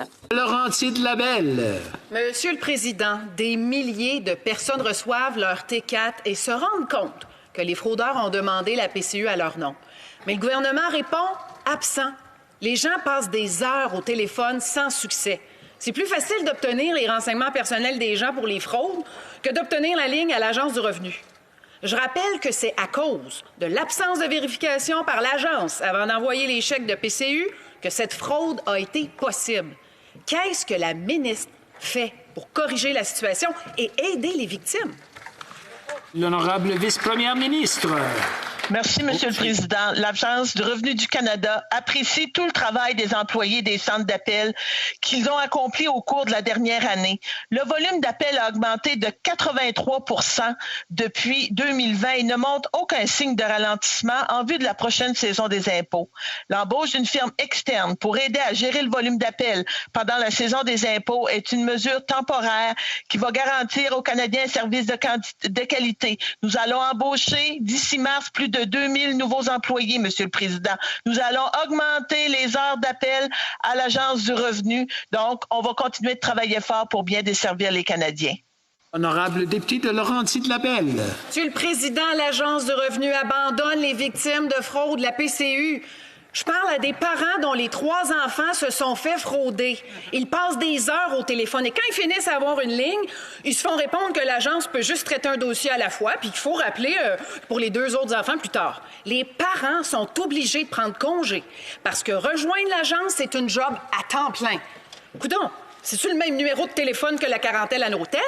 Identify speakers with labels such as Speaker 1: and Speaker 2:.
Speaker 1: Labelle.
Speaker 2: Laurentides de Labelle.
Speaker 3: Monsieur le Président, des milliers de personnes reçoivent leur T4 et se rendent compte que les fraudeurs ont demandé la PCU à leur nom. Mais le gouvernement répond absent. Les gens passent des heures au téléphone sans succès. C'est plus facile d'obtenir les renseignements personnels des gens pour les fraudes que d'obtenir la ligne à l'Agence du revenu. Je rappelle que c'est à cause de l'absence de vérification par l'agence avant d'envoyer les chèques de PCU que cette fraude a été possible. Qu'est-ce que la ministre fait pour corriger la situation et aider les victimes?
Speaker 2: L'honorable vice-première ministre.
Speaker 4: Merci, Monsieur le Président. L'Agence du revenu du Canada apprécie tout le travail des employés des centres d'appel qu'ils ont accompli au cours de la dernière année. Le volume d'appels a augmenté de 83 % depuis 2020 et ne montre aucun signe de ralentissement en vue de la prochaine saison des impôts. L'embauche d'une firme externe pour aider à gérer le volume d'appels pendant la saison des impôts est une mesure temporaire qui va garantir aux Canadiens un service de qualité. Nous allons embaucher d'ici mars plus de 2000 nouveaux employés, Monsieur le Président. Nous allons augmenter les heures d'appel à l'Agence du revenu. Donc, on va continuer de travailler fort pour bien desservir les Canadiens.
Speaker 2: Honorable député de Laurentides de Labelle.
Speaker 3: Monsieur le Président, l'Agence du revenu abandonne les victimes de fraude, la PCU. Je parle à des parents dont les 3 enfants se sont fait frauder. Ils passent des heures au téléphone et quand ils finissent à avoir une ligne, ils se font répondre que l'agence peut juste traiter un dossier à la fois puis qu'il faut rappeler pour les 2 autres enfants plus tard. Les parents sont obligés de prendre congé parce que rejoindre l'agence, c'est une job à temps plein. Coudonc, c'est-tu le même numéro de téléphone que la quarantaine à l'hôtel?